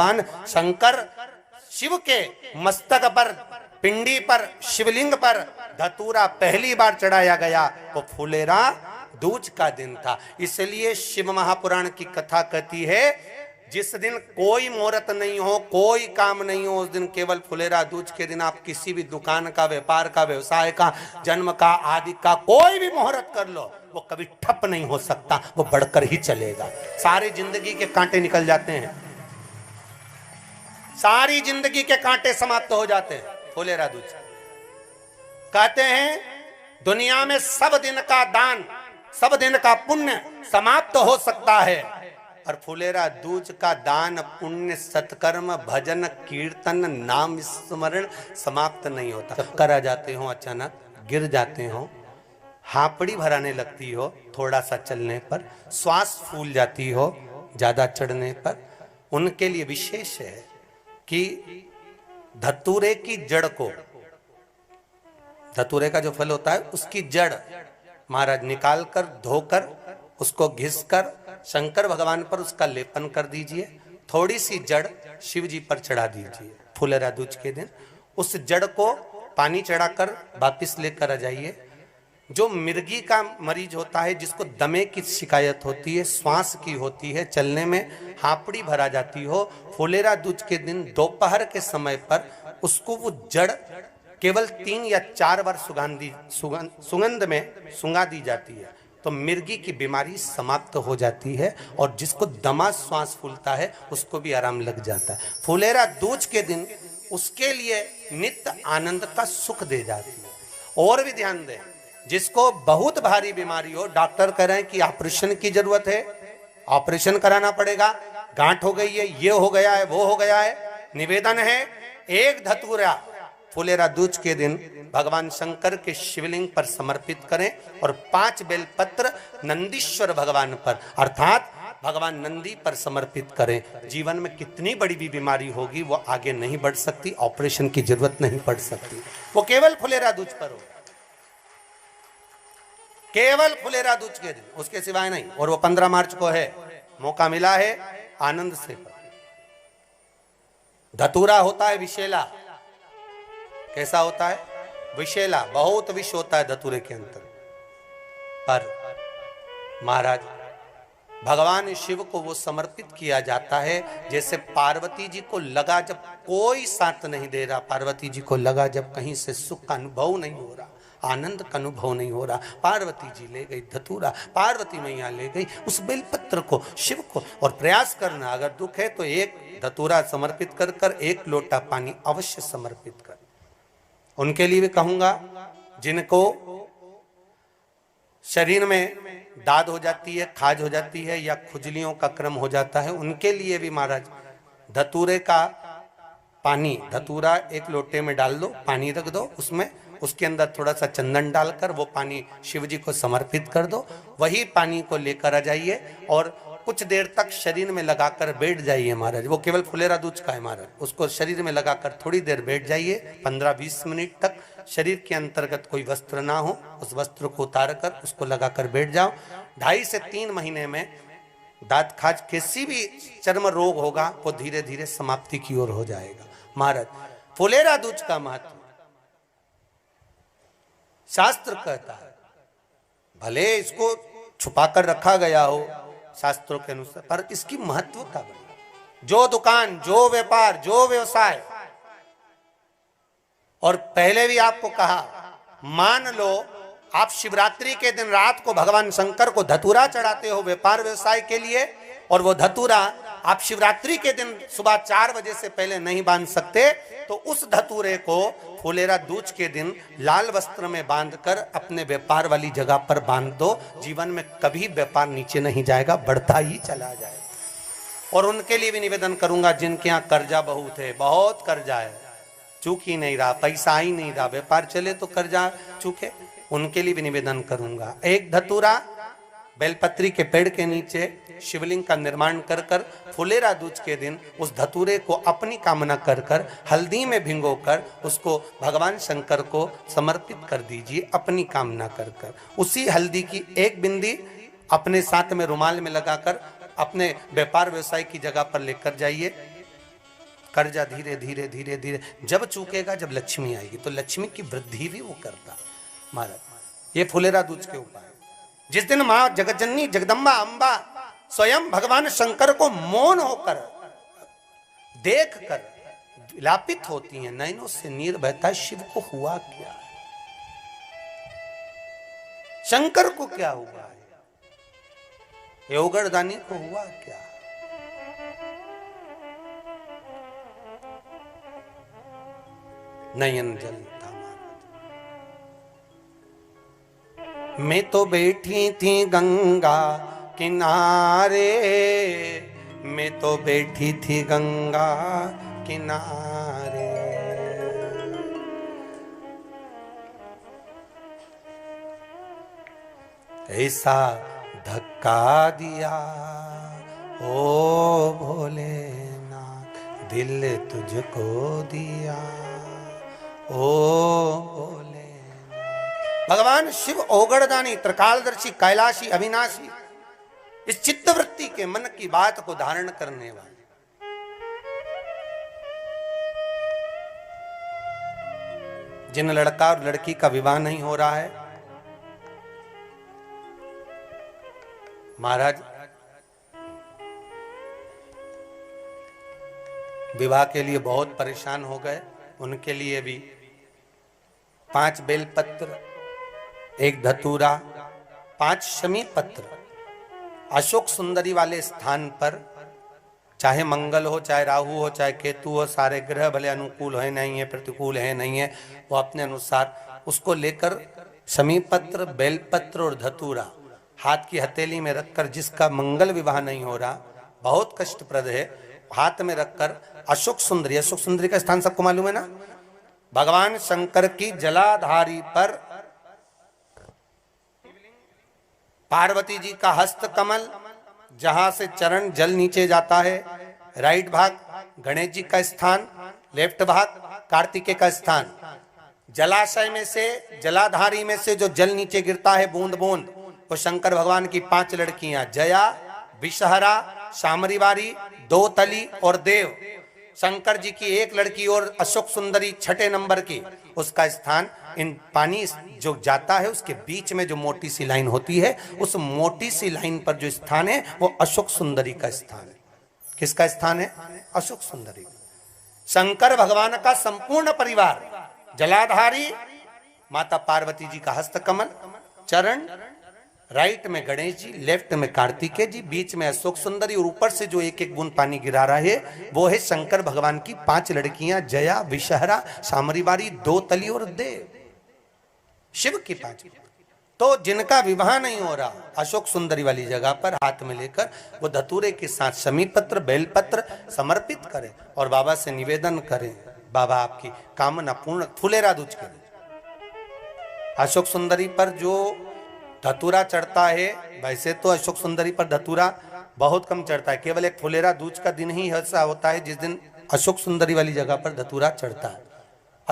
भगवान शंकर शिव के मस्तक पर, पिंडी पर, शिवलिंग पर धतूरा पहली बार चढ़ाया गया वो फुलेरा दूज का दिन था। इसलिए शिव महापुराण की कथा कहती है जिस दिन कोई मुहूर्त नहीं हो, कोई काम नहीं हो, उस दिन केवल फुलेरा दूज के दिन आप किसी भी दुकान का, व्यापार का, व्यवसाय का, जन्म का, आदि का कोई भी मुहूर्त कर लो, वो कभी ठप नहीं हो सकता, वो बढ़कर ही चलेगा। सारी जिंदगी के कांटे निकल जाते हैं, सारी जिंदगी के कांटे समाप्त हो जाते हैं फुलेरा दूज। कहते हैं दुनिया में सब दिन का दान, सब दिन का पुण्य समाप्त हो सकता है, और फुलेरा दूज का दान, पुण्य, सत्कर्म, भजन, कीर्तन, नाम स्मरण समाप्त नहीं होता। चक्कर आ जाते हो, अचानक गिर जाते हो, हापड़ी भराने लगती हो थोड़ा सा चलने पर, श्वास फूल जाती हो ज्यादा चढ़ने पर, उनके लिए विशेष है कि धतूरे की जड़ को, धतूरे का जो फल होता है उसकी जड़ महाराज निकाल कर, धोकर, उसको घिसकर शंकर भगवान पर उसका लेपन कर दीजिए। थोड़ी सी जड़ शिव जी पर चढ़ा दीजिए फुलेरा दूज के दिन। उस जड़ को पानी चढ़ाकर वापिस लेकर आ जाइए। जो मिर्गी का मरीज होता है, जिसको दमे की शिकायत होती है, श्वास की होती है, चलने में हापड़ी भरा जाती हो, फुलेरा दूज के दिन दोपहर के समय पर उसको वो जड़ केवल 3 या 4 बार सुगंध में सुंगा दी जाती है, तो मिर्गी की बीमारी समाप्त हो जाती है, और जिसको दमा श्वास फूलता है उसको भी आराम लग जाता है। फुलेरा दूज के दिन उसके लिए नित्य आनंद का सुख दे जाती है। और भी ध्यान दें, जिसको बहुत भारी बीमारी हो, डॉक्टर कह रहे हैं कि ऑपरेशन की जरूरत है, ऑपरेशन कराना पड़ेगा, गांठ हो गई है, ये हो गया है, वो हो गया है, निवेदन है एक धतूरा फुलेरा दूज के दिन भगवान शंकर के शिवलिंग पर समर्पित करें, और 5 बेलपत्र नंदीश्वर भगवान पर अर्थात भगवान नंदी पर समर्पित करें। जीवन में कितनी बड़ी भी बीमारी होगी वो आगे नहीं बढ़ सकती, ऑपरेशन की जरूरत नहीं पड़ सकती, वो केवल फुलेरा दूज पर हो, केवल फुलेरा दूज के दिन, उसके सिवाय नहीं। और वो 15 मार्च को है, मौका मिला है, आनंद से। धतूरा होता है विषैला। कैसा होता है? विषैला, बहुत विष होता है धतूरे के अंदर। पर महाराज भगवान शिव को वो समर्पित किया जाता है जैसे पार्वती जी को लगा, जब कोई साथ नहीं दे रहा, पार्वती जी को लगा जब कहीं से सुख का अनुभव नहीं हो रहा, आनंद का अनुभव नहीं हो रहा, पार्वती जी ले गई धतूरा, पार्वती मैया ले गई उस बेलपत्र को शिव को। और प्रयास करना, अगर दुख है तो एक धतूरा समर्पित कर कर 1 लोटा पानी अवश्य समर्पित कर। उनके लिए भी कहूंगा जिनको शरीर में दाद हो जाती है, खाज हो जाती है, या खुजलियों का क्रम हो जाता है, उनके लिए भी महाराज धतूरे का पानी, धतूरा 1 लोटे में डाल दो, पानी रख दो उसमें, उसके अंदर थोड़ा सा चंदन डालकर वो पानी शिव जी को समर्पित कर दो। वही पानी को लेकर आ जाइए और कुछ देर तक शरीर में लगाकर बैठ जाइए महाराज। वो केवल फुलेरा दूज का है महाराज, उसको शरीर में लगाकर थोड़ी देर बैठ जाइए, 15-20 मिनट तक। शरीर के अंतर्गत कोई वस्त्र ना हो, उस वस्त्र को उतार कर उसको लगाकर बैठ जाओ। 2.5 से 3 महीने में दांत खाज, किसी भी चर्म रोग होगा वो धीरे धीरे समाप्ति की ओर हो जाएगा। महाराज फुलेरा दूज का महत्व शास्त्र कहता है, भले इसको छुपा कर रखा गया हो शास्त्रों के अनुसार, पर इसकी महत्व का बड़ी, जो दुकान, जो व्यापार, जो व्यवसाय, और पहले भी आपको कहा, मान लो आप शिवरात्रि के दिन रात को भगवान शंकर को धतूरा चढ़ाते हो व्यापार व्यवसाय के लिए, और वो धतूरा आप शिवरात्रि के दिन सुबह 4 बजे से पहले नहीं बांध सकते, तो उस धतूरे को फुलेरा दूज के दिन लाल वस्त्र में बांधकर अपने व्यापार वाली जगह पर बांध दो। जीवन में कभी व्यापार नीचे नहीं जाएगा, बढ़ता ही चला जाएगा। और उनके लिए भी निवेदन करूंगा जिनके यहाँ कर्जा बहुत है, बहुत कर्जा है, चूक ही नहीं रहा, पैसा ही नहीं रहा, व्यापार चले तो कर्जा चूके, उनके लिए भी निवेदन करूंगा, 1 धतूरा बेलपत्री के पेड़ के नीचे शिवलिंग का निर्माण कर कर फुलेरा दूज के दिन उस धतूरे को अपनी कामना कर कर हल्दी में भिंगोकर उसको भगवान शंकर को समर्पित कर दीजिए अपनी कामना कर कर। उसी हल्दी की 1 बिंदी अपने साथ में रुमाल में लगाकर अपने व्यापार व्यवसाय की जगह पर लेकर जाइए। कर्जा धीरे धीरे धीरे धीरे जब चूकेगा, जब लक्ष्मी आएगी तो लक्ष्मी की वृद्धि भी वो करता महाराज। ये फुलेरा दूज के उपाय। जिस दिन मां जगतजननी जगदम्बा अंबा स्वयं भगवान शंकर को मौन होकर देख कर विलापित होती हैं, नैनों से नीर बहता है, शिव को हुआ क्या, शंकर को क्या हुआ है, योगरदानी को हुआ क्या। नयन जलता महाराज। मैं तो बैठी थी गंगा किनारे, मैं तो बैठी थी गंगा किनारे, ऐसा धक्का दिया ओ भोलेनाथ, दिल तुझको दिया ओ भोलेनाथ। भगवान शिव ओगड़दानी, त्रिकालदर्शी, कैलाशी, अविनाशी, इस चित्तवृत्ति के मन की बात को धारण करने वाले। जिन लड़का और लड़की का विवाह नहीं हो रहा है, महाराज विवाह के लिए बहुत परेशान हो गए, उनके लिए भी 5 बेलपत्र, 1 धतूरा, 5 शमी पत्र अशोक सुंदरी वाले स्थान पर, चाहे मंगल हो, चाहे राहु हो, चाहे केतु हो, सारे ग्रह भले अनुकूल है नहीं है, प्रतिकूल है नहीं है, वो अपने अनुसार उसको लेकर शमी पत्र, बेलपत्र और धतूरा हाथ की हथेली में रखकर, जिसका मंगल विवाह नहीं हो रहा, बहुत कष्टप्रद है, हाथ में रखकर अशोक सुंदरी, अशोक सुंदरी का स्थान सबको मालूम है ना, भगवान शंकर की जलाधारी पर पार्वती जी का हस्त कमल, जहां से चरण जल नीचे जाता है, राइट भाग गणेश जी का स्थान, लेफ्ट भाग कार्तिकेय का स्थान। जलाशय में से, जलाधारी में से जो जल नीचे गिरता है बूंद बूंद, वो शंकर भगवान की 5 लड़कियां, जया, विषहरा, शामरीवारी, दो तली और देव। शंकर जी की 1 लड़की और अशोक सुंदरी 6ठे नंबर की, उसका स्थान, इन पानी जो जाता है उसके बीच में जो मोटी सी लाइन होती है, उस मोटी सी लाइन पर जो स्थान है वो अशोक सुंदरी का स्थान है। किसका स्थान है? अशोक सुंदरी। शंकर भगवान का संपूर्ण परिवार, जलाधारी माता पार्वती जी का हस्तकमल, चरण, राइट में गणेश जी, लेफ्ट में कार्तिकेय जी, बीच में अशोक सुंदरी, और ऊपर से जो 1-1 बूंद पानी गिरा रहा है वो है शंकर भगवान की 5 लड़कियां, जया, विषहरा, शामरीवारी, दो तली और देव। शिव की 5। तो जिनका विवाह नहीं हो रहा, अशोक सुंदरी वाली जगह पर हाथ में लेकर वो धतूरे के साथ शमी पत्र, बेलपत्र समर्पित करें और बाबा से निवेदन करें, बाबा आपकी कामना पूर्ण, फुलेरा दूज करें। अशोक सुंदरी पर जो धतूरा चढ़ता है, वैसे तो अशोक सुंदरी पर धतूरा बहुत कम चढ़ता है, केवल एक फुलेरा दूज का दिन ही ऐसा होता है जिस दिन अशोक सुंदरी वाली जगह पर धतूरा चढ़ता है।